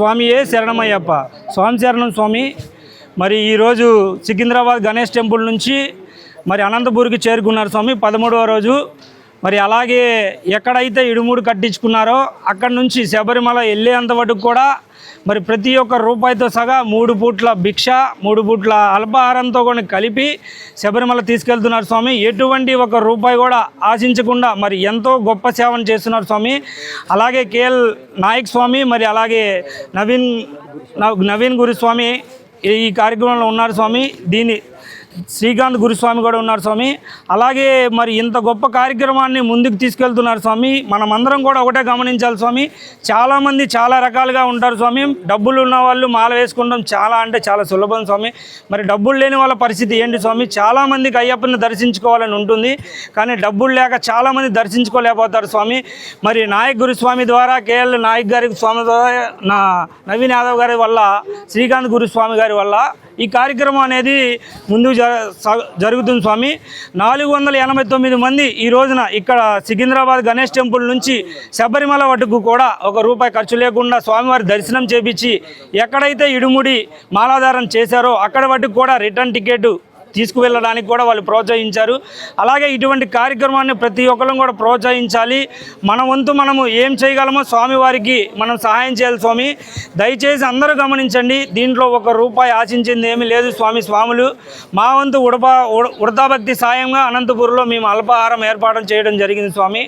స్వామియే శరణమయ్యప్ప. స్వామి శరణం స్వామి. మరి ఈరోజు సికింద్రాబాద్ గణేష్ టెంపుల్ నుంచి మరి అనంతపూర్కి చేరుకున్నారు స్వామి 13వ రోజు. మరి అలాగే ఎక్కడైతే ఇడుముడు కట్టించుకున్నారో అక్కడి నుంచి శబరిమల వెళ్ళేంత వరకు కూడా మరి ప్రతి ఒక్క రూపాయితో సగా 3 పూట్ల భిక్ష 3 పూట్ల అల్పాహారంతో కూడా కలిపి శబరిమల తీసుకెళ్తున్నారు స్వామి. ఎటువంటి ఒక రూపాయి కూడా ఆశించకుండా మరి ఎంతో గొప్ప సేవను చేస్తున్నారు స్వామి. అలాగే కేఎల్ నాయక్ స్వామి, మరి అలాగే నవీన్ గురుస్వామి ఈ కార్యక్రమంలో ఉన్నారు స్వామి. శ్రీకాంత్ గురుస్వామి కూడా ఉన్నారు స్వామి. అలాగే మరి ఇంత గొప్ప కార్యక్రమాన్ని ముందుకు తీసుకెళ్తున్నారు స్వామి. మనమందరం కూడా ఒకటే గమనించాలి స్వామి. చాలామంది చాలా రకాలుగా ఉంటారు స్వామి. డబ్బులు ఉన్న వాళ్ళు మాల వేసుకుంటాం చాలా అంటే చాలా సులభం స్వామి. మరి డబ్బులు లేని వాళ్ళ పరిస్థితి ఏంటి స్వామి? చాలామందికి అయ్యప్పని దర్శించుకోవాలని ఉంటుంది, కానీ డబ్బులు లేక చాలామంది దర్శించుకోలేకపోతారు స్వామి. మరి నాయక్ గురుస్వామి ద్వారా, కేఎల్ నాయక్ గారి స్వామి ద్వారా, నవీన్ యాదవ్ గారి వల్ల, శ్రీకాంత్ గురుస్వామి గారి వల్ల ఈ కార్యక్రమం అనేది ముందుకు జరుగుతుంది స్వామి. 489 మంది ఈ రోజున ఇక్కడ సికింద్రాబాద్ గణేష్ టెంపుల్ నుంచి శబరిమల వరకు కూడా ₹1 ఖర్చు లేకుండా స్వామివారి దర్శనం చేపించి ఎక్కడైతే ఇడుముడి మాలాధారం చేశారో అక్కడ వరకు కూడా రిటర్న్ టికెట్ తీసుకువెళ్ళడానికి కూడా వాళ్ళు ప్రోత్సహించారు. అలాగే ఇటువంటి కార్యక్రమాన్ని ప్రతి ఒక్కరం కూడా ప్రోత్సహించాలి. మన వంతు మనము ఏం చేయగలమో స్వామివారికి మనం సహాయం చేయాలి స్వామి. దయచేసి అందరూ గమనించండి, దీంట్లో ₹1 ఆశించింది ఏమీ లేదు స్వామి. స్వాములు మా వంతు ఉడతాభక్తి సాయంగా అనంతపూర్లో మేము అల్పాహారం ఏర్పాటు చేయడం జరిగింది స్వామి.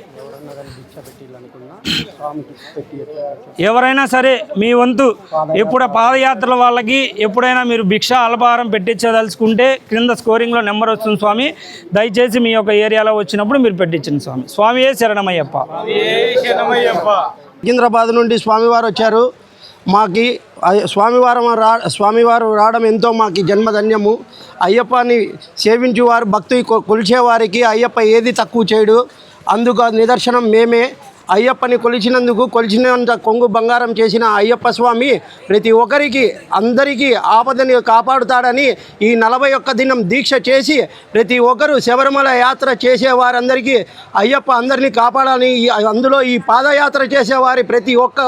ఎవరైనా సరే మీ వంతు ఎప్పుడు పాదయాత్రల వాళ్ళకి ఎప్పుడైనా మీరు భిక్ష అల్పాహారం పెట్టించదలుచుకుంటే క్రింద స్కోరింగ్లో నెంబర్ వస్తుంది స్వామి. దయచేసి మీ యొక్క ఏరియాలో వచ్చినప్పుడు మీరు పెట్టించండి స్వామి. స్వామియే శరణమయ్యప్ప. సికింద్రాబాద్ నుండి స్వామివారు వచ్చారు. మాకి స్వామివారు రావడం ఎంతో మాకు జన్మధన్యము. అయ్యప్పని సేవించేవారు, భక్తి కొలిచేవారికి అయ్యప్ప ఏది తక్కువ చేయడు. అందుకు నిదర్శనం మేమే. అయ్యప్పని కొలిచినంత కొంగు బంగారం చేసిన అయ్యప్ప స్వామి ప్రతి ఒక్కరికి అందరికీ ఆపదని కాపాడుతాడని ఈ 41 దినం దీక్ష చేసి ప్రతి ఒక్కరు శబరిమల యాత్ర చేసేవారందరికీ అయ్యప్ప అందరినీ కాపాడాలని, అందులో ఈ పాదయాత్ర చేసేవారి ప్రతి ఒక్క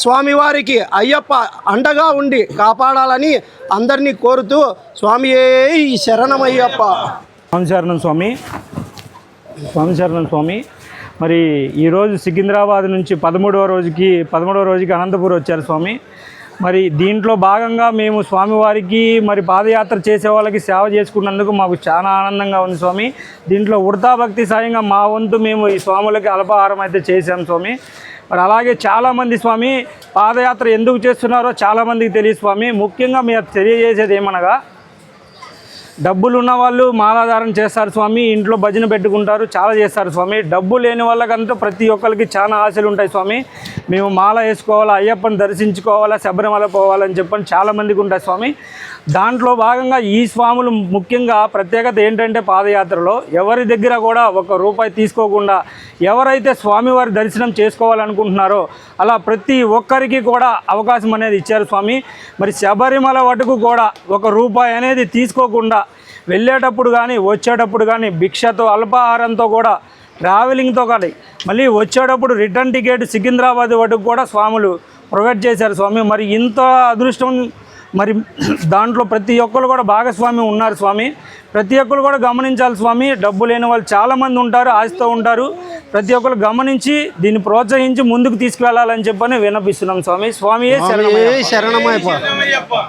స్వామివారికి అయ్యప్ప అండగా ఉండి కాపాడాలని అందరినీ కోరుతూ స్వామియే శరణమయ్యప్ప. స్వామి శరణం స్వామి. స్వామి శరణం స్వామి. మరి ఈరోజు సికింద్రాబాద్ నుంచి 13వ రోజుకి అనంతపూర్ వచ్చారు స్వామి. మరి దీంట్లో భాగంగా మేము స్వామివారికి మరి పాదయాత్ర చేసే వాళ్ళకి సేవ చేసుకున్నందుకు మాకు చాలా ఆనందంగా ఉంది స్వామి. దీంట్లో ఉడతాభక్తి సాయంగా మా వంతు మేము ఈ స్వాములకి అల్పాహారం అయితే చేశాం స్వామి. మరి అలాగే చాలామంది స్వామి పాదయాత్ర ఎందుకు చేస్తున్నారో చాలామందికి తెలియదు స్వామి. ముఖ్యంగా మీరు తెలియజేసేది ఏమనగా, డబ్బులు ఉన్న వాళ్ళు మాలాధారం చేస్తారు స్వామి, ఇంట్లో భజన పెట్టుకుంటారు, చాలా చేస్తారు స్వామి. డబ్బు లేని వాళ్ళకంతా ప్రతి ఒక్కరికి చాలా ఆశలు ఉంటాయి స్వామి. మేము మాల వేసుకోవాలా, అయ్యప్పని దర్శించుకోవాలా, శబరిమల పోవాలని చెప్పని చాలామందికి ఉంటాయి స్వామి. దాంట్లో భాగంగా ఈ స్వాములు ముఖ్యంగా ప్రత్యేకత ఏంటంటే పాదయాత్రలో ఎవరి దగ్గర కూడా ₹1 తీసుకోకుండా ఎవరైతే స్వామివారి దర్శనం చేసుకోవాలనుకుంటున్నారో అలా ప్రతి ఒక్కరికి కూడా అవకాశం అనేది ఇచ్చారు స్వామి. మరి శబరిమల వరకు కూడా ₹1 అనేది తీసుకోకుండా వెళ్ళేటప్పుడు కానీ వచ్చేటప్పుడు కానీ భిక్షతో అల్పాహారంతో కూడా ట్రావెలింగ్తో కానీ మళ్ళీ వచ్చేటప్పుడు రిటర్న్ టికెట్ సికింద్రాబాద్ వరకు కూడా స్వాములు ప్రొవైడ్ చేశారు స్వామి. మరి ఇంత అదృష్టం మరి దాంట్లో ప్రతి ఒక్కరు కూడా భాగస్వామి ఉన్నారు స్వామి. ప్రతి ఒక్కరు కూడా గమనించాలి స్వామి. డబ్బు లేని వాళ్ళు చాలామంది ఉంటారు, ఆశతో ఉంటారు. ప్రతి ఒక్కరు గమనించి దీన్ని ప్రోత్సహించి ముందుకు తీసుకువెళ్ళాలని చెప్పని విన్నపిస్తున్నాం స్వామి. స్వామియే శరణమయ్యప్ప.